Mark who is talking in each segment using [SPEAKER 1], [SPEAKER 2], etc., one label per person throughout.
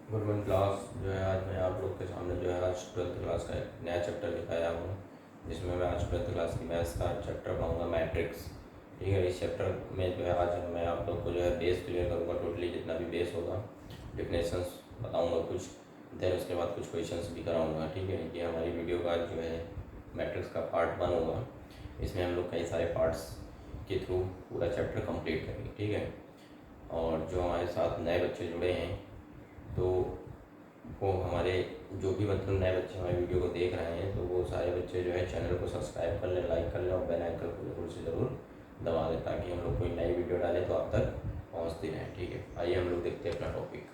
[SPEAKER 1] Good morning class. जो है आज मैं आप लोग के सामने जो है आज 12th क्लास का एक नया चैप्टर लेकर आया हूँ, जिसमें मैं आज 12th क्लास की मैथ्स का चैप्टर पढ़ाऊँगा मैट्रिक्स। ठीक है, इस चैप्टर में जो है आज मैं आप लोग को जो है बेस क्लियर करूँगा, टोटली जितना भी बेस होगा, डिफिनेशंस बताऊँगा कुछ, देन उसके बाद कुछ क्वेश्चंस भी कराऊँगा। ठीक है, ये हमारी वीडियो का जो है मैट्रिक्स का पार्ट 1 होगा। इसमें हम लोग कई सारे पार्ट्स के थ्रू पूरा चैप्टर कंप्लीट करेंगे। ठीक है, और जो हमारे साथ नए बच्चे जुड़े हैं तो वो हमारे जो भी मतलब नए बच्चे हमारे वीडियो को देख रहे हैं तो वो सारे बच्चे जो है चैनल को सब्सक्राइब कर लें, लाइक कर लें और बेल आइकन को ज़रूर से ज़रूर दबा दें, ताकि हम लोग कोई नई वीडियो डालें तो आप तक पहुंचती रहें। ठीक है, आइए हम लोग देखते हैं अपना टॉपिक।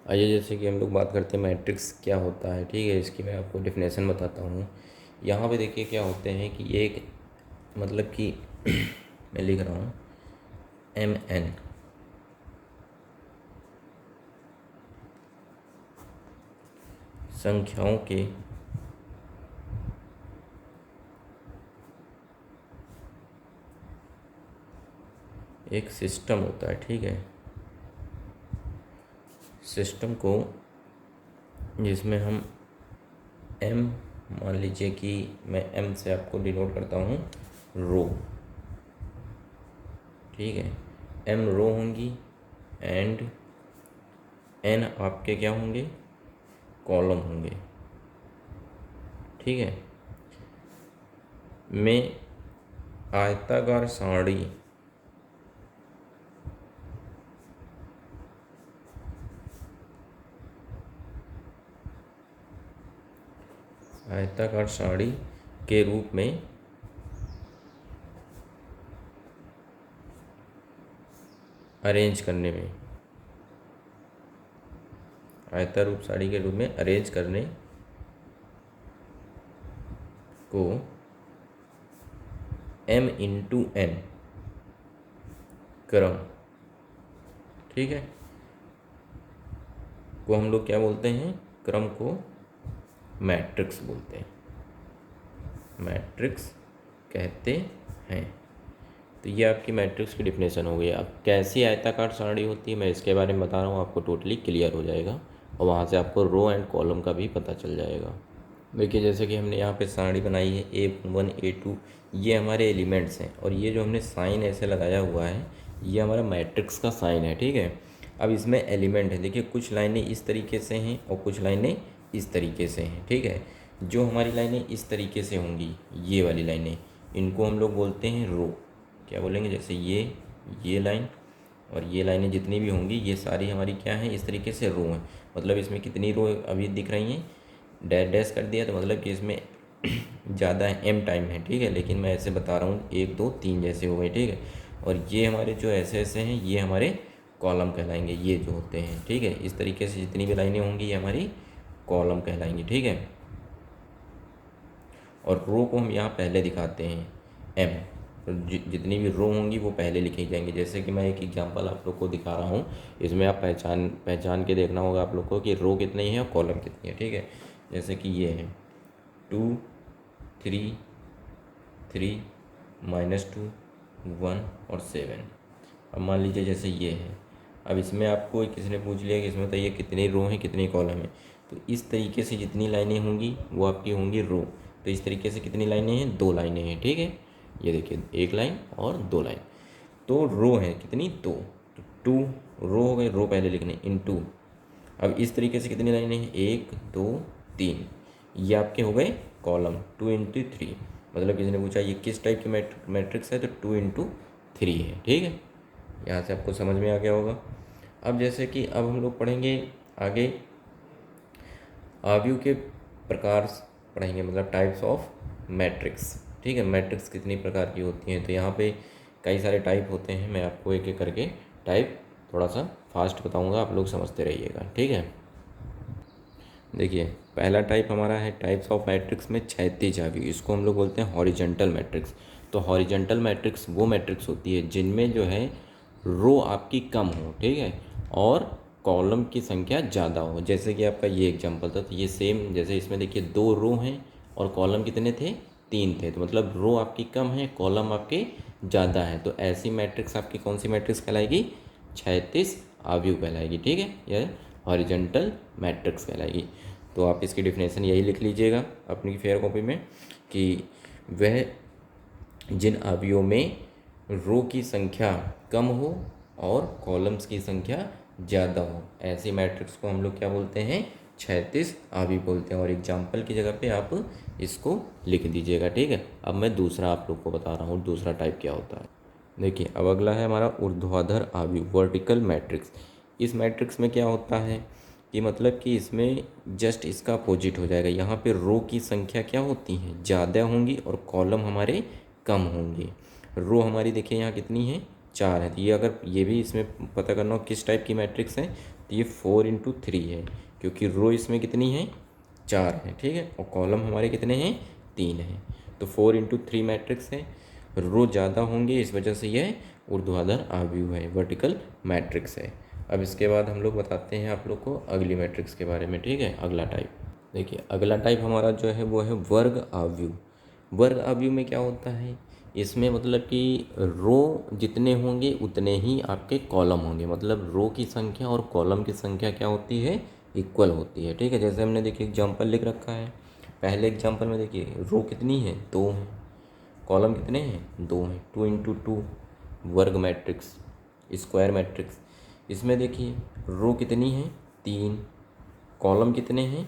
[SPEAKER 1] आइए जैसे कि हम लोग बात करते हैं मैट्रिक्स क्या होता है। ठीक है, इसकी मैं आपको डेफिनेशन बताता हूँ। यहाँ पे देखिए क्या होते हैं कि ये एक मतलब कि मैं लिख रहा हूँ MN संख्याओं के एक सिस्टम होता है। ठीक है, सिस्टम को जिसमें हम M, मान लीजिए कि मैं M से आपको डिनोट करता हूँ रो। ठीक है, M रो होंगी एंड N आपके क्या होंगे, कॉलम होंगे। ठीक है, में आयताकार सारणी आयताकार सारणी के रूप में अरेंज करने में, आयताकार रूप सारणी के रूप में अरेंज करने को M×N क्रम, ठीक है, को हम लोग क्या बोलते हैं, क्रम को मैट्रिक्स बोलते हैं, मैट्रिक्स कहते हैं। तो ये आपकी मैट्रिक्स की डिफिनेशन हो गई। अब कैसी आयताकार सारणी होती है मैं इसके बारे में बता रहा हूँ, आपको टोटली क्लियर हो जाएगा और वहाँ से आपको रो एंड कॉलम का भी पता चल जाएगा। देखिए जैसे कि हमने यहाँ पे सारणी बनाई है A1 A2, ये हमारे एलिमेंट्स हैं और ये जो हमने साइन ऐसे लगाया हुआ है ये हमारा मैट्रिक्स का साइन है। ठीक है, अब इसमें एलिमेंट है, देखिए कुछ लाइनें इस तरीके से हैं और कुछ लाइनें इस तरीके से हैं। ठीक है, जो हमारी लाइनें इस तरीके से होंगी, ये वाली लाइनें, इनको हम लोग बोलते हैं रो। क्या बोलेंगे, जैसे ये लाइन और ये लाइनें जितनी भी होंगी ये सारी हमारी क्या हैं, इस तरीके से रो हैं। मतलब इसमें कितनी रो अभी दिख रही हैं, डैश डैश कर दिया तो मतलब कि इसमें ज़्यादा है, M टाइम है। ठीक है, लेकिन मैं ऐसे बता रहा हूँ 1 2 3 जैसे हो गए। ठीक है, और ये हमारे जो ऐसे ऐसे हैं ये हमारे कॉलम कहलाएंगे, ये जो होते हैं। ठीक है, इस तरीके से जितनी भी लाइनें होंगी ये हमारी कॉलम कहलाएंगी। ठीक है, और रो को हम यहाँ पहले दिखाते हैं M, तो जितनी भी रो होंगी वो पहले लिखी जाएंगी। जैसे कि मैं एक एग्जांपल आप लोग को दिखा रहा हूँ, इसमें आप पहचान के देखना होगा आप लोग को कि रो कितनी है और कॉलम कितनी है। ठीक है, जैसे कि ये है 2 3 3 -2 1 और 7। अब मान लीजिए जैसे ये है, अब इसमें आपको किसी ने पूछ लिया कि इसमें बताइए कितनी रो हैं कितनी कॉलम है, तो इस तरीके से जितनी लाइनें होंगी वो आपकी होंगी रो। तो इस तरीके से कितनी लाइनें हैं, 2 लाइनें हैं। ठीक है, ये देखिए 1 लाइन और 2 लाइन, तो रो है कितनी, 2, तो 2 रो हो गए, रो पहले लिखने इन 2। अब इस तरीके से कितनी लाइनें हैं, 1 2 3, ये आपके हो गए कॉलम, 2 × 3। मतलब किसी ने पूछा ये किस टाइप की मैट्रिक्स है, तो 2 × 3 है। ठीक है, यहाँ से आपको समझ में आ गया होगा। अब जैसे कि अब हम लोग पढ़ेंगे आगे आव्यूह के प्रकार पढ़ेंगे, मतलब टाइप्स ऑफ मैट्रिक्स। ठीक है, मैट्रिक्स कितनी प्रकार की होती हैं, तो यहाँ पे कई सारे टाइप होते हैं, मैं आपको एक एक करके टाइप थोड़ा सा फास्ट बताऊँगा, आप लोग समझते रहिएगा। ठीक है, देखिए पहला टाइप हमारा है टाइप्स ऑफ मैट्रिक्स में क्षैतिज आव्यूह, इसको हम लोग बोलते हैं हॉरिजॉन्टल मैट्रिक्स। तो हॉरिजॉन्टल मैट्रिक्स वो मैट्रिक्स होती है जिनमें जो है रो आपकी कम हो, ठीक है, और कॉलम की संख्या ज़्यादा हो। जैसे कि आपका ये एग्जांपल था, तो ये सेम, जैसे इसमें देखिए 2 रो हैं और कॉलम कितने थे, 3 थे, तो मतलब रो आपकी कम है, कॉलम आपके ज़्यादा है, तो ऐसी मैट्रिक्स आपकी कौन सी मैट्रिक्स कहलाएगी? क्षैतिज आव्यूह कहलाएगी। ठीक है, यह हॉरिजॉन्टल मैट्रिक्स कहलाएगी। तो आप इसकी डिफिनेशन यही लिख लीजिएगा अपनी फेयर कॉपी में कि वह जिन अवयवों में रो की संख्या कम हो और कॉलम्स की संख्या ज़्यादा हो, ऐसी मैट्रिक्स को हम लोग क्या बोलते हैं? क्षैतिज आव्यूह बोलते हैं। और एग्जाम्पल की जगह पे आप इसको लिख दीजिएगा। ठीक है, अब मैं दूसरा आप लोग को बता रहा हूँ दूसरा टाइप क्या होता है। देखिए, अब अगला है हमारा ऊर्ध्वाधर आव्यूह, वर्टिकल मैट्रिक्स। इस मैट्रिक्स में क्या होता है कि मतलब कि इसमें जस्ट इसका अपोजिट हो जाएगा। यहाँ पे रो की संख्या क्या होती है? ज़्यादा होंगी और कॉलम हमारे कम होंगे। रो हमारी देखिए यहाँ कितनी है? 4 है। तो ये अगर ये भी इसमें पता करना हो किस टाइप की मैट्रिक्स है, तो ये 4×3 है, क्योंकि रो इसमें कितनी है? 4 है। ठीक है, और कॉलम हमारे कितने हैं? 3 हैं। तो 4×3 मैट्रिक्स है। रो ज़्यादा होंगे, इस वजह से यह ऊर्ध्वाधर आव्यूह है, वर्टिकल मैट्रिक्स है। अब इसके बाद हम लोग बताते हैं आप लोग को अगली मैट्रिक्स के बारे में। ठीक है, अगला टाइप देखिए, अगला टाइप हमारा जो है वो है वर्ग आव्यूह। वर्ग आव्यूह में क्या होता है? इसमें मतलब कि रो जितने होंगे उतने ही आपके कॉलम होंगे, मतलब रो की संख्या और कॉलम की संख्या क्या होती है? इक्वल होती है। ठीक है, जैसे हमने देखिए एग्जांपल लिख रखा है। पहले एग्जांपल में देखिए रो कितनी है? 2 है। कॉलम कितने हैं? 2 हैं। 2×2 वर्ग मैट्रिक्स, स्क्वायर मैट्रिक्स। इसमें देखिए रो कितनी है? 3। कॉलम कितने हैं?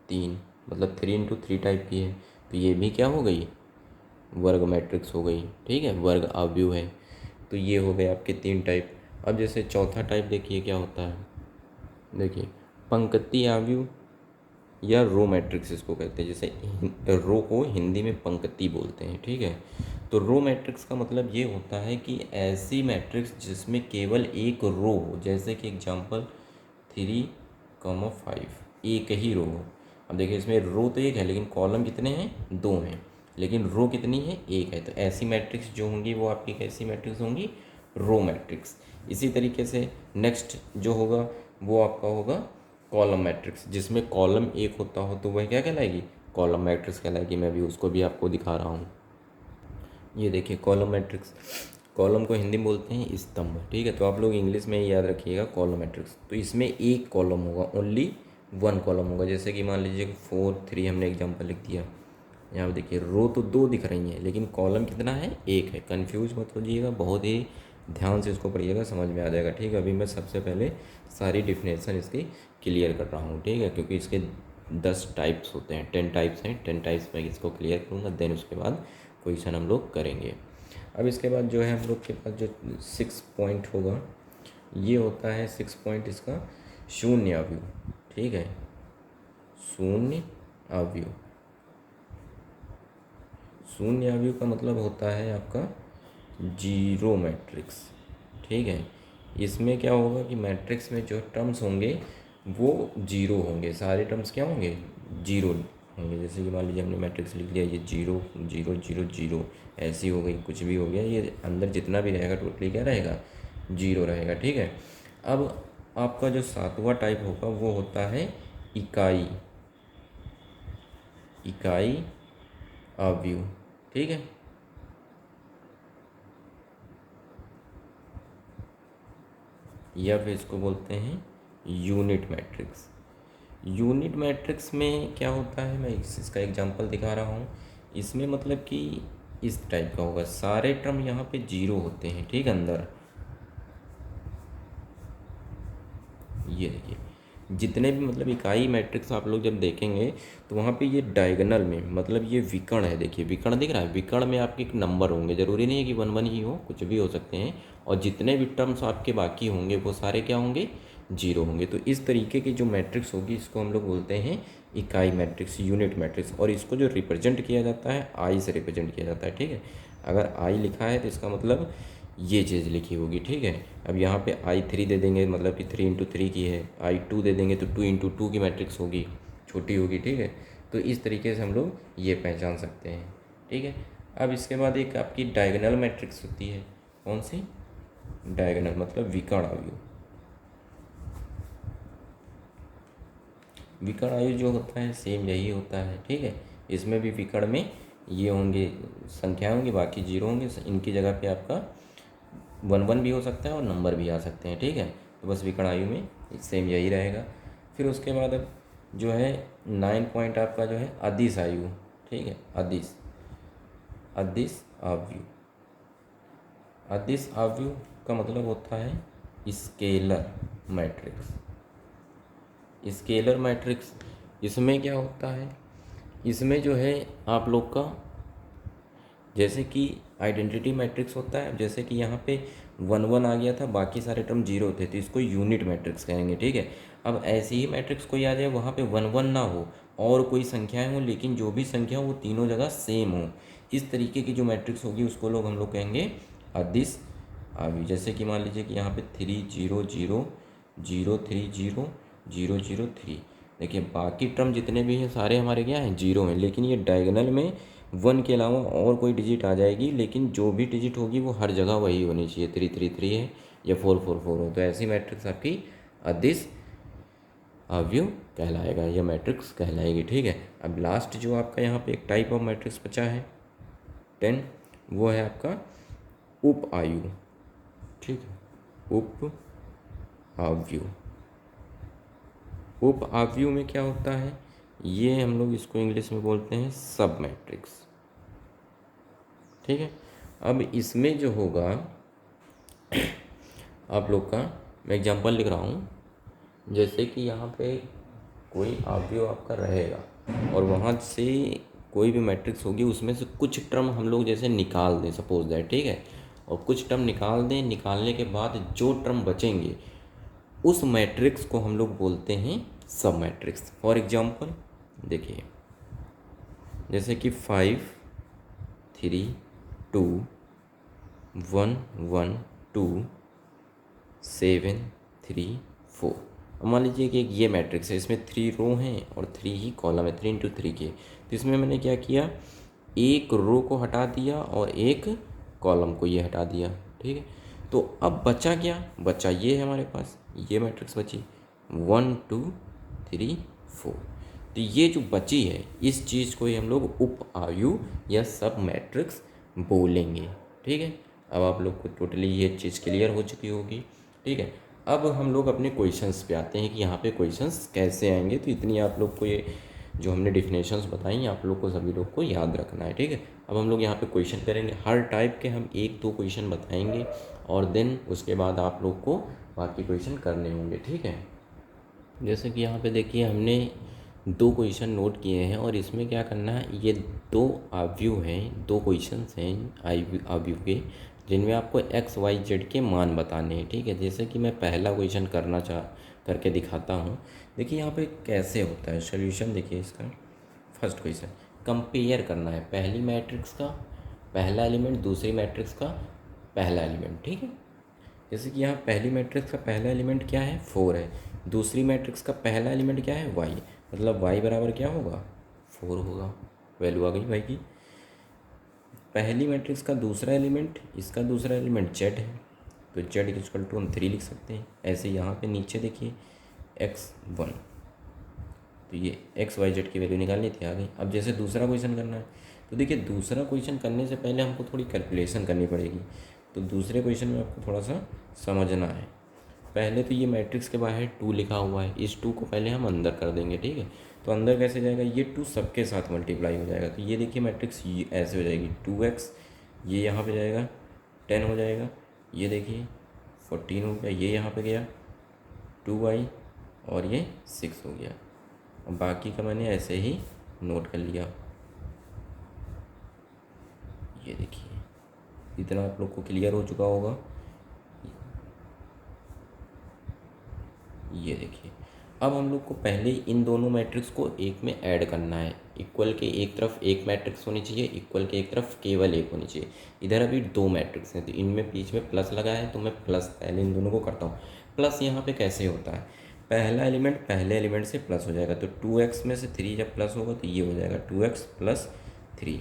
[SPEAKER 1] 3, मतलब 3×3 टाइप की है। तो ये भी क्या हो गई? वर्ग मैट्रिक्स हो गई। ठीक है, वर्ग आव्यूह है। तो ये हो गए आपके 3 टाइप। अब जैसे चौथा टाइप देखिए क्या होता है। देखिए, पंक्ति आव्यूह या रो मैट्रिक्स इसको कहते हैं। जैसे रो को हिंदी में पंक्ति बोलते हैं। ठीक है, तो रो मैट्रिक्स का मतलब ये होता है कि ऐसी मैट्रिक्स जिसमें केवल एक रो हो, जैसे कि एग्जांपल 3,5, एक ही रो हो। अब देखिए इसमें रो तो एक है लेकिन कॉलम कितने हैं? 2 हैं, लेकिन रो कितनी है? एक है। तो ऐसी मैट्रिक्स जो होंगी वो आपकी कैसी मैट्रिक्स होंगी? Row matrix. इसी तरीके से नेक्स्ट जो होगा वो आपका होगा कॉलम मैट्रिक्स, जिसमें कॉलम एक होता हो तो वह क्या कहलाएगी? कॉलम मैट्रिक्स कहलाएगी। मैं भी उसको भी आपको दिखा रहा हूँ। ये देखिए कॉलम मैट्रिक्स, कॉलम को हिंदी में बोलते हैं स्तंभ। ठीक है, तो आप लोग इंग्लिश में ही याद रखिएगा कॉलम मैट्रिक्स। तो इसमें एक कॉलम होगा, ओनली 1 कॉलम होगा। जैसे कि मान लीजिए 4, 3 हमने एग्जांपल लिख दिया। यहाँ पे देखिए रो तो 2 दिख रही हैं लेकिन कॉलम कितना है? एक है। कन्फ्यूज मत होइएगा, बहुत ही ध्यान से इसको पढ़िएगा, समझ में आ जाएगा। ठीक है, अभी मैं सबसे पहले सारी डिफिनेशन इसकी क्लियर कर रहा हूँ। ठीक है, क्योंकि इसके 10 टाइप्स होते हैं, 10 टाइप्स हैं। 10 टाइप्स में इसको क्लियर करूँगा, देन उसके बाद क्वेश्चन हम लोग करेंगे। अब इसके बाद जो है हम लोग के पास जो 6 पॉइंट होगा, ये होता है 6 पॉइंट इसका शून्य आव्यूह। ठीक है, शून्य आव्यूह। शून्य आव्यूह का मतलब होता है आपका जीरो मैट्रिक्स। ठीक है, इसमें क्या होगा कि मैट्रिक्स में जो टर्म्स होंगे वो जीरो होंगे, सारे टर्म्स क्या होंगे? जीरो होंगे। जैसे कि मान लीजिए हमने मैट्रिक्स लिख लिया, ये 0 0 0 0 ऐसी हो गई, कुछ भी हो गया, ये अंदर जितना भी रहेगा टोटली क्या रहेगा? जीरो रहेगा। ठीक है, अब आपका जो 7वां टाइप होगा वो होता है इकाई आव्यूह। ठीक है, या फिर इसको बोलते हैं यूनिट मैट्रिक्स। यूनिट मैट्रिक्स में क्या होता है, मैं इसका एग्जांपल दिखा रहा हूँ। इसमें मतलब कि इस टाइप का होगा, सारे टर्म यहाँ पे जीरो होते हैं। ठीक है, अंदर ये देखिए जितने भी मतलब इकाई मैट्रिक्स आप लोग जब देखेंगे तो वहाँ पे ये डायगोनल में मतलब ये विकर्ण है। देखिए विकर्ण दिख रहा है, विकर्ण में आपके एक नंबर होंगे, ज़रूरी नहीं है कि 1 1 ही हो, कुछ भी हो सकते हैं। और जितने भी टर्म्स आपके बाकी होंगे वो सारे क्या होंगे? जीरो होंगे। तो इस तरीके की जो मैट्रिक्स होगी इसको हम लोग बोलते हैं इकाई मैट्रिक्स, यूनिट मैट्रिक्स। और इसको जो रिप्रेजेंट किया जाता है आई से रिप्रेजेंट किया जाता है। ठीक है, अगर आई लिखा है तो इसका मतलब ये चीज़ लिखी होगी। ठीक है, अब यहाँ पे I3 दे देंगे मतलब कि 3×3 की है, I2 दे देंगे तो 2×2 की मैट्रिक्स होगी, छोटी होगी। ठीक है, तो इस तरीके से हम लोग ये पहचान सकते हैं। ठीक है, अब इसके बाद एक आपकी डायगोनल मैट्रिक्स होती है। कौन सी? डायगोनल मतलब विकर्ण आव्यूह। विकर्ण आव्यूह जो होता है सेम यही होता है। ठीक है, इसमें भी विकर्ण में ये होंगे संख्याएं होंगी, बाकी जीरो होंगे। इनकी जगह पे आपका 1 1 भी हो सकता है और नंबर भी आ सकते हैं, ठीक है। तो बस विकर्ण आयु में सेम यही रहेगा। फिर उसके बाद अब जो है 9 पॉइंट आपका जो है अदिश आयु, ठीक है। अदिश आयु, अदिश आयु का मतलब होता है स्केलर मैट्रिक्स। स्केलर मैट्रिक्स इसमें क्या होता है, इसमें जो है आप लोग का जैसे कि आइडेंटिटी मैट्रिक्स होता है, जैसे कि यहाँ पे 1 1 आ गया था, बाकी सारे टर्म जीरो थे, तो इसको यूनिट मैट्रिक्स कहेंगे, ठीक है। अब ऐसी ही मैट्रिक्स कोई आ जाए वहाँ पे 1 1 ना हो और कोई संख्याएं हो, लेकिन जो भी संख्या हो वो तीनों जगह सेम हो, इस तरीके की जो मैट्रिक्स होगी उसको लोग हम लोग कहेंगे अदिश आयु। जैसे कि मान लीजिए कि यहाँ पे 3 0 0 0 3 0 0 0 3, देखिए बाकी टर्म जितने भी हैं सारे हमारे क्या हैं, जीरो हैं, लेकिन ये डायगोनल में 1 के अलावा और कोई डिजिट आ जाएगी, लेकिन जो भी डिजिट होगी वो हर जगह वही होनी चाहिए, 3 3 3 है या 4 4 4 हो, तो ऐसी मैट्रिक्स आपकी अदिश आयु कहलाएगा, यह मैट्रिक्स कहलाएगी, ठीक है। अब लास्ट जो आपका यहाँ पे एक टाइप ऑफ मैट्रिक्स बचा है 10, वो है आपका उप आयु, ठीक है। उप आयु, उप आयु में क्या होता है, ये हम लोग इसको इंग्लिश में बोलते हैं सब मैट्रिक्स, ठीक है। अब इसमें जो होगा आप लोग का, मैं एग्जांपल लिख रहा हूँ, जैसे कि यहाँ पे कोई आयु आपका रहेगा और वहाँ से कोई भी मैट्रिक्स होगी, उसमें से कुछ टर्म हम लोग जैसे निकाल दें, सपोज दैट, ठीक है, और कुछ टर्म निकाल दें, निकालने के बाद जो टर्म बचेंगे उस मैट्रिक्स को हम लोग बोलते हैं सब मैट्रिक्स। फॉर एग्जांपल देखिए, जैसे कि 5 3 2 1 1 2 7 3 4। अब मान लीजिए कि एक ये मैट्रिक्स है, इसमें 3 रो हैं और 3 ही कॉलम है, 3 इंटू 3 के। तो इसमें मैंने क्या किया, एक रो को हटा दिया और एक कॉलम को ये हटा दिया, ठीक है। तो अब बचा क्या, बचा ये है हमारे पास, ये मैट्रिक्स बची 1 2 3 4। तो ये जो बची है इस चीज़ को ही हम लोग उप आयु या सब मैट्रिक्स बोलेंगे, ठीक है। अब आप लोग को टोटली ये चीज़ क्लियर हो चुकी होगी, ठीक है। अब हम लोग अपने क्वेश्चंस पे आते हैं कि यहाँ पे क्वेश्चंस कैसे आएंगे। तो इतनी आप लोग को ये जो हमने डिफिनेशंस बताई आप लोग को, सभी लोग को याद रखना है, ठीक है। अब हम लोग यहाँ पे क्वेश्चन करेंगे, हर टाइप के हम 1 2 क्वेश्चन बताएंगे और देन उसके बाद आप लोग को बाकी क्वेश्चन करने होंगे, ठीक है। जैसे कि यहाँ पे देखिए हमने 2 क्वेश्चन नोट किए हैं और इसमें क्या करना है, ये 2 आयु हैं, 2 क्वेश्चंस हैं आयु के, जिनमें आपको एक्स वाई जेड के मान बताने हैं, ठीक है। जैसे कि मैं पहला क्वेश्चन करके दिखाता हूँ। देखिए यहाँ पे कैसे होता है सॉल्यूशन, देखिए इसका फर्स्ट क्वेश्चन, कंपेयर करना है पहली मैट्रिक्स का पहला एलिमेंट दूसरी मैट्रिक्स का पहला एलिमेंट, ठीक है। जैसे कि यहाँ पहली मैट्रिक्स का पहला एलिमेंट क्या है, 4 है, दूसरी मैट्रिक्स का पहला एलिमेंट क्या है, y, मतलब y बराबर क्या होगा, 4 होगा, वैल्यू आ गई y की। पहली मैट्रिक्स का दूसरा एलिमेंट, इसका दूसरा एलिमेंट z है, तो z इक्वल टू हम 3 लिख सकते हैं। ऐसे यहाँ पे नीचे देखिए x1, तो ये x y z की वैल्यू निकालनी थी, आ गई। अब जैसे दूसरा क्वेश्चन करना है, तो देखिए दूसरा क्वेश्चन करने से पहले हमको थोड़ी कैलकुलेशन करनी पड़ेगी। तो दूसरे क्वेश्चन में आपको थोड़ा सा समझना है। पहले तो ये मैट्रिक्स के बाहर 2 लिखा हुआ है, इस 2 को पहले हम अंदर कर देंगे, ठीक है। तो अंदर कैसे जाएगा, ये 2 सबके साथ मल्टीप्लाई हो जाएगा, तो ये देखिए मैट्रिक्स ये ऐसे हो जाएगी 2x, ये यहाँ पे जाएगा 10 हो जाएगा, ये देखिए 14 हो गया, ये यहाँ पे गया 2y और ये 6 हो गया। और बाकी का मैंने ऐसे ही नोट कर लिया, ये देखिए इतना आप लोग को क्लियर हो चुका होगा। ये देखिए अब हम लोग को पहले इन दोनों मैट्रिक्स को एक में ऐड करना है। इक्वल के एक तरफ एक मैट्रिक्स होनी चाहिए, इक्वल के एक तरफ केवल एक होनी चाहिए। इधर अभी 2 मैट्रिक्स हैं तो इनमें बीच में प्लस लगा है, तो मैं प्लस पहले इन दोनों को करता हूँ। प्लस यहाँ पे कैसे होता है, पहला एलिमेंट पहले एलिमेंट से प्लस हो जाएगा, तो 2x में से 3 जब प्लस होगा तो ये हो जाएगा 2x प्लस 3।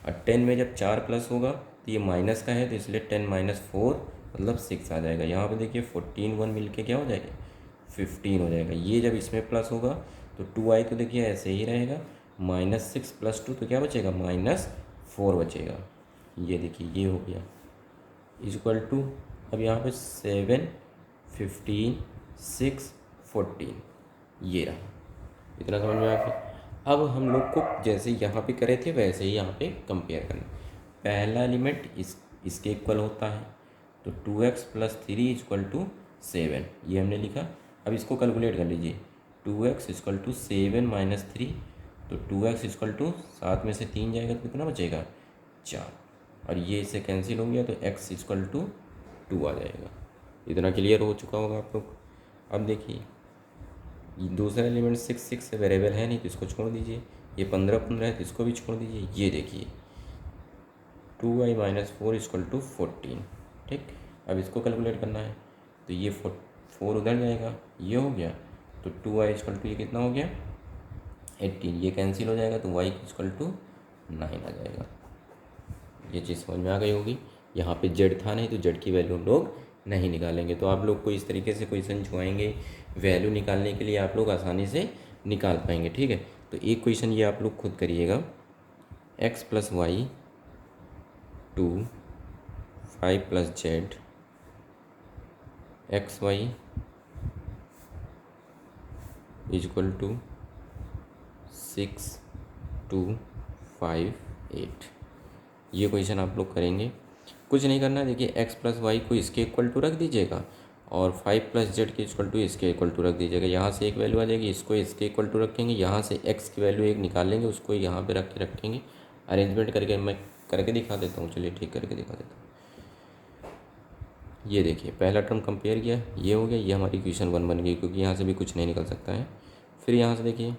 [SPEAKER 1] और 10 में जब 4 प्लस होगा तो ये माइनस का है, तो इसलिए 10 माइनस 4 मतलब 6 आ जाएगा। यहाँ पे देखिए 14 1 मिल के क्या हो जाएगा, 15 हो जाएगा। ये जब इसमें प्लस होगा तो 2y तो देखिए ऐसे ही रहेगा, -6 + 2 तो क्या बचेगा 4 बचेगा। ये देखिए ये हो गया इक्वल टू, अब यहाँ पे 7, 15, 6, 14 ये रहा। इतना समझ में आ गया। अब हम लोग को जैसे यहाँ पे करे थे वैसे ही यहाँ पे कंपेयर करना। पहला एलिमेंट इसके इक्वल होता है, तो 2x प्लस 3 इक्वल टू 7 ये हमने लिखा। अब इसको कैलकुलेट कर लीजिए, 2x इक्वल टू 7 माइनस 3, तो 2x इक्वल टू 7 में से 3 जाएगा तो कितना बचेगा 4, और ये इससे कैंसिल हो गया तो x इक्वल टू 2 आ जाएगा। इतना क्लियर हो चुका होगा आप लोग। अब देखिए दूसरा एलिमेंट 6 6 से वेरिएबल है नहीं तो इसको छोड़ दीजिए, ये 15 15 है तो इसको भी छोड़ दीजिए। ये देखिए 2y माइनस 4 इक्वल टू 14। ठीक, अब इसको कैलकुलेट करना है तो ये 4 उधर जाएगा, ये हो गया, तो 2y इक्वल टू ये कितना हो गया 18, ये कैंसिल हो जाएगा तो y इक्वल टू 9 आ जाएगा। ये चीज़ समझ में आ गई होगी। यहाँ पे z था नहीं तो z की वैल्यू हम लोग नहीं निकालेंगे। तो आप लोग को इस तरीके से क्वेश्चन छुआएंगे, वैल्यू निकालने के लिए आप लोग आसानी से निकाल पाएंगे। ठीक है, तो एक क्वेश्चन ये आप लोग खुद करिएगा, x plus Y 2 5 plus Z X Y equal to 6 2 5 8। ये क्वेश्चन आप लोग करेंगे, कुछ नहीं करना है। देखिए x प्लस वाई को इसके इक्वल टू रख दीजिएगा और 5 प्लस जेड के इक्वल टू इसके इक्वल टू रख दीजिएगा। यहाँ से एक वैल्यू आ जाएगी, इसको इसके इक्वल टू रखेंगे, यहाँ से x की वैल्यू एक निकालेंगे, उसको यहाँ पे रख के रखेंगे। अरेंजमेंट करके मैं करके दिखा देता हूँ, चलिए ठीक करके दिखा देता हूँ। ये देखिए पहला टर्म कंपेयर किया, ये हो गया, ये हमारी इक्वेशन 1 बन गई, क्योंकि यहाँ से भी कुछ नहीं निकल सकता है। फिर यहाँ से देखिए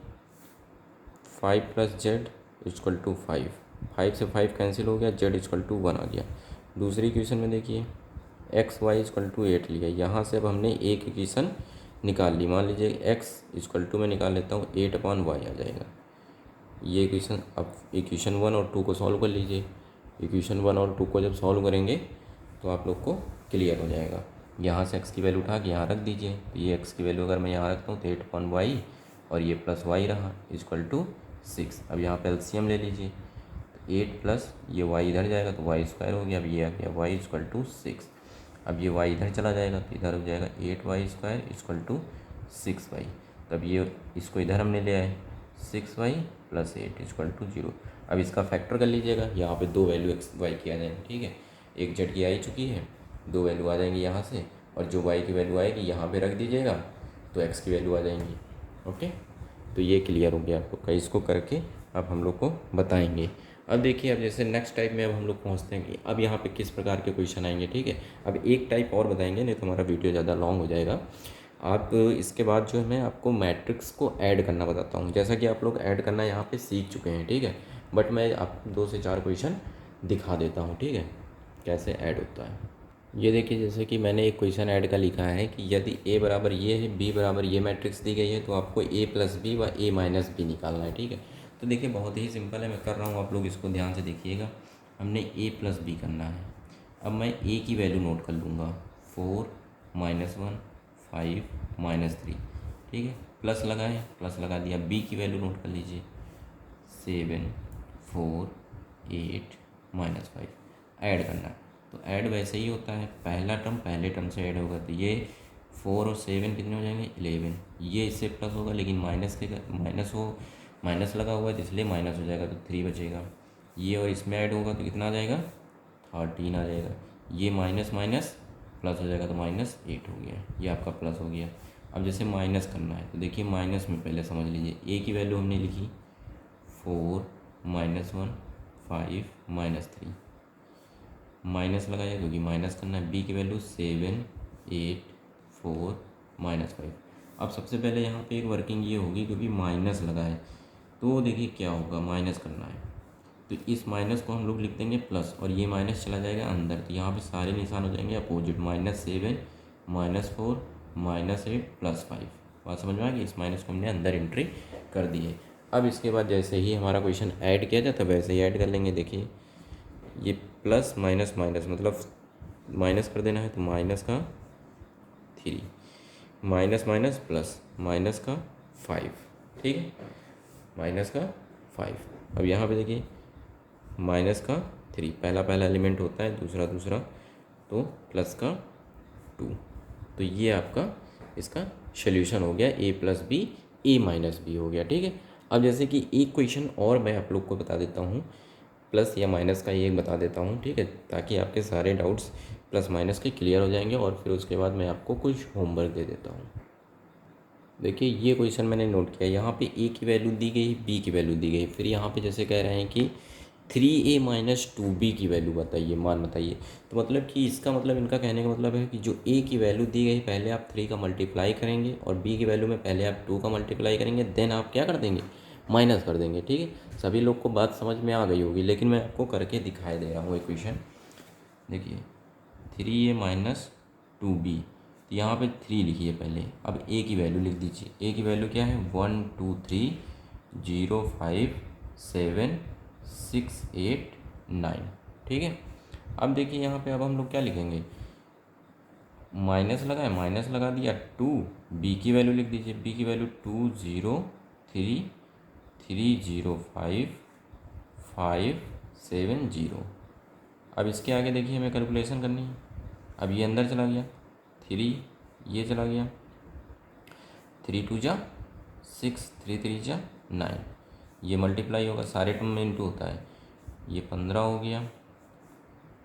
[SPEAKER 1] 5 प्लस जेड इक्वल टू 5, 5 से 5 कैंसिल हो गया, जेड इक्वल टू 1 आ गया। दूसरी इक्वेशन में देखिए एक्स वाई इक्वल टू 8 लिया, यहाँ से अब हमने एक इक्वेशन निकाल ली। मान लीजिए एक्स इक्वल टू में निकाल लेता हूँ 8/y आ जाएगा। ये इक्वेशन, अब इक्वेशन 1 और 2 को सॉल्व कर लीजिए। इक्वेशन 1 और 2 को जब सॉल्व करेंगे तो आप लोग को क्लियर हो जाएगा। यहाँ से x की वैल्यू उठा के यहाँ रख दीजिए, तो ये x की वैल्यू अगर मैं यहाँ रखता हूँ तो 8/y और ये प्लस y रहा इक्वल टू 6। अब यहाँ पे एलसीएम ले लीजिए, तो 8 प्लस ये y इधर जाएगा तो y स्क्वायर हो गया। अब ये आ गया y इक्वल टू 6। अब ये y इधर चला जाएगा तो इधर हो जाएगा 8y square equal to 6y। तब ये इसको इधर हमने ले आए 6y प्लस 8 इक्वल टू 0। अब इसका फैक्टर कर लीजिएगा, यहाँ पे दो वैल्यू एक्स वाई की आ जाएंगी। ठीक है, एक जेड की आ ही चुकी है, दो वैल्यू आ जाएंगी यहाँ से, और जो वाई की वैल्यू आएगी यहाँ पे रख दीजिएगा तो एक्स की वैल्यू आ जाएंगी। ओके, तो ये क्लियर हो गया आपको। कई इसको करके अब हम लोग को बताएंगे। अब देखिए, अब जैसे नेक्स्ट टाइप में अब हम लोग पहुँचते हैं कि अब यहाँ पे किस प्रकार के क्वेश्चन आएंगे। ठीक है, अब एक टाइप और बताएंगे, नहीं तो हमारा वीडियो ज़्यादा लॉन्ग हो जाएगा। आप इसके बाद जो है मैं आपको मैट्रिक्स को ऐड करना बताता हूँ। जैसा कि आप लोग ऐड करना यहाँ पे सीख चुके हैं, ठीक है, बट मैं आपको 2 से 4 क्वेश्चन दिखा देता हूँ। ठीक है, कैसे ऐड होता है। ये देखिए, जैसे कि मैंने एक क्वेश्चन ऐड का लिखा है कि यदि a बराबर ये है, b बराबर ये मैट्रिक्स दी गई है, तो आपको a प्लस बी व a माइनस बी निकालना है। ठीक है, तो देखिए बहुत ही सिंपल है, मैं कर रहा हूँ, आप लोग इसको ध्यान से देखिएगा। हमने a प्लस बी करना है। अब मैं a की वैल्यू नोट कर लूँगा, 4 -1 5 -3। ठीक है, प्लस लगाएं, प्लस लगा दिया। b की वैल्यू नोट कर लीजिए, 7 4 8 -5। ऐड करना है तो ऐड वैसे ही होता है, पहला टर्म पहले टर्म से ऐड होगा, तो ये 4 और 7 कितने हो जाएंगे 11। ये इससे प्लस होगा, लेकिन माइनस लगा हुआ है तो इसलिए माइनस हो जाएगा, तो 3 बचेगा। ये और इसमें ऐड होगा तो कितना आ जाएगा 13 आ जाएगा। ये माइनस माइनस प्लस हो जाएगा तो -8 हो गया, ये आपका प्लस हो गया। अब जैसे माइनस करना है तो देखिए माइनस में पहले समझ लीजिए, a की वैल्यू हमने लिखी 4 -1 5 -3, माइनस लगाइए क्योंकि माइनस करना है। b की वैल्यू 7 8 4 -5। अब सबसे पहले यहाँ पे एक वर्किंग ये होगी, क्योंकि माइनस लगा है तो देखिए क्या होगा, माइनस करना है तो इस माइनस को हम लोग लिख देंगे प्लस, और ये माइनस चला जाएगा अंदर, तो यहाँ पे सारे निशान हो जाएंगे अपोजिट, -7 -4 -8 +5। बात समझ में आ गई, इस माइनस को हमने अंदर एंट्री कर दी है। अब इसके बाद जैसे ही हमारा क्वेश्चन ऐड किया जाता है वैसे ही ऐड कर लेंगे। देखिए ये प्लस माइनस माइनस मतलब माइनस कर देना है, तो माइनस का 3 माइनस माइनस प्लस माइनस का 5। ठीक है, माइनस का 5। अब यहाँ पे देखिए माइनस का 3, पहला पहला एलिमेंट होता है, दूसरा दूसरा, तो प्लस का 2। तो ये आपका इसका सोल्यूशन हो गया, a plus B a minus B हो गया। ठीक है, अब जैसे कि एक क्वेश्चन और मैं आप लोग को बता देता हूँ, प्लस या माइनस का एक बता देता हूँ। ठीक है, ताकि आपके सारे डाउट्स प्लस माइनस के क्लियर हो जाएंगे, और फिर उसके बाद मैं आपको कुछ होमवर्क दे देता हूँ। देखिए ये क्वेश्चन मैंने नोट किया, यहाँ पे a की वैल्यू दी गई, b की वैल्यू दी गई, फिर यहाँ पे जैसे कह रहे हैं कि 3a माइनस 2b की वैल्यू बताइए, मान बताइए। तो मतलब कि इसका मतलब, इनका कहने का मतलब है कि जो a की वैल्यू दी गई पहले आप 3 का मल्टीप्लाई करेंगे, और b की वैल्यू में पहले आप 2 का मल्टीप्लाई करेंगे, देन आप क्या कर देंगे, माइनस कर देंगे। ठीक है, सभी लोग को बात समझ में आ गई होगी, लेकिन मैं आपको करके दिखाई दे रहा हूँ इक्वेशन। देखिए 3a माइनस 2b, तो यहाँ पे 3 लिखिए पहले, अब a की वैल्यू लिख दीजिए। a की वैल्यू क्या है, 1 2 3 0 5 7 6 8 9। ठीक है, अब देखिए यहाँ पे अब हम लोग क्या लिखेंगे, माइनस लगाए, माइनस लगा दिया 2, b की वैल्यू लिख दीजिए, b की वैल्यू 2 0 3 3 0 5 5 7 0। अब इसके आगे देखिए हमें कैलकुलेशन करनी है। अब ये अंदर चला गया 3, ये चला गया 3 2 जा 6, 3 3 जा 9, ये मल्टीप्लाई होगा, सारे टर्म में इंटू होता है। ये 15 हो गया,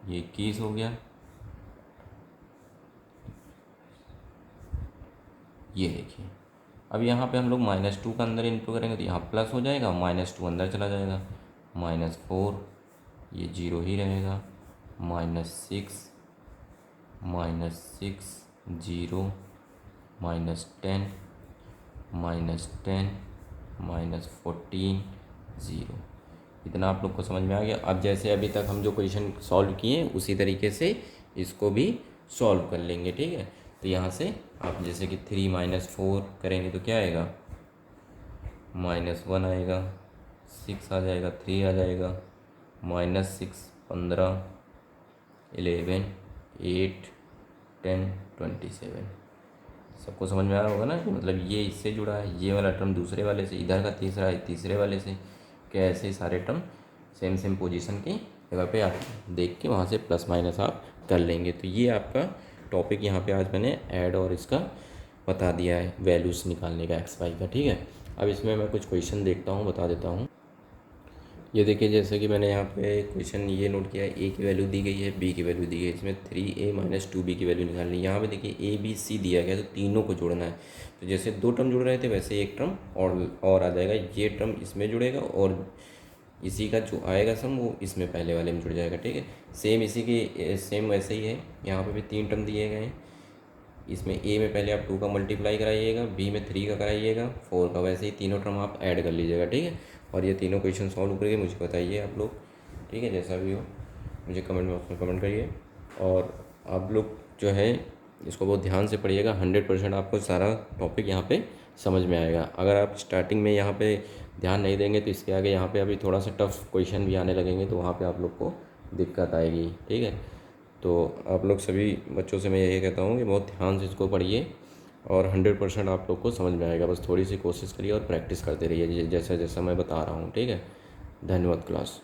[SPEAKER 1] ये 21 हो गया, ये देखिए। अब यहाँ पे हम लोग -2 का अंदर इंटू करेंगे तो यहाँ प्लस हो जाएगा, -2 अंदर चला जाएगा, -4, ये 0 ही रहेगा, -6 -6 0 -10 -10 -14 0। इतना आप लोग को समझ में आ गया। अब जैसे अभी तक हम जो क्वेश्चन सॉल्व किए उसी तरीके से इसको भी सॉल्व कर लेंगे। ठीक है, तो यहाँ से आप जैसे कि 3 - 4 करेंगे तो क्या आएगा, -1 आएगा, 6 आ जाएगा, 3 आ जाएगा, -6 15 11 8 10 27। सबको समझ में आ रहा होगा ना कि मतलब ये इससे जुड़ा है, ये वाला टर्म दूसरे वाले से, इधर का तीसरा है तीसरे वाले से, क्या ऐसे ही सारे टर्म सेम सेम पोजीशन की जगह पे आप देख के वहाँ से प्लस माइनस आप कर लेंगे। तो ये आपका टॉपिक यहाँ पे आज मैंने ऐड और इसका बता दिया है, वैल्यूज़ निकालने का एक्स वाई का। ठीक है, अब इसमें मैं कुछ क्वेश्चन देखता हूँ, बता देता हूँ। ये देखिए जैसे कि मैंने यहाँ पे क्वेश्चन ये नोट किया है, a की वैल्यू दी गई है, b की वैल्यू दी गई है, इसमें 3a माइनस 2b की वैल्यू निकालनी है। यहाँ पे देखिए a b c दिया गया है, तो तीनों को जोड़ना है। तो जैसे 2 टर्म जुड़ रहे थे वैसे एक टर्म और आ जाएगा, ये टर्म इसमें जुड़ेगा और इसी का जो आएगा सम वो इसमें पहले वाले में जुड़ जाएगा। ठीक है, सेम इसी की सेम वैसे ही है, यहाँ पर भी 3 टर्म दिए गए हैं। इसमें a में पहले आप 2 का मल्टीप्लाई कराइएगा, b में 3 का कराइएगा, 4 का, वैसे ही तीनों टर्म आप ऐड कर लीजिएगा। ठीक है, और ये तीनों क्वेश्चन सॉल्व करके मुझे बताइए आप लोग। ठीक है, जैसा भी हो मुझे कमेंट बॉक्स में कमेंट करिए, और आप लोग जो है इसको बहुत ध्यान से पढ़िएगा। 100% आपको सारा टॉपिक यहाँ पे समझ में आएगा। अगर आप स्टार्टिंग में यहाँ पे ध्यान नहीं देंगे तो इसके आगे यहाँ पे अभी थोड़ा सा टफ क्वेश्चन भी आने लगेंगे, तो वहाँ पे आप लोग को दिक्कत आएगी। ठीक है, तो आप लोग सभी बच्चों से मैं यही कहता हूँ कि बहुत ध्यान से इसको पढ़िए, और 100% आप लोग को समझ में आएगा। बस थोड़ी सी कोशिश करिए और प्रैक्टिस करते रहिए जैसा जैसा मैं बता रहा हूँ। ठीक है, धन्यवाद क्लास।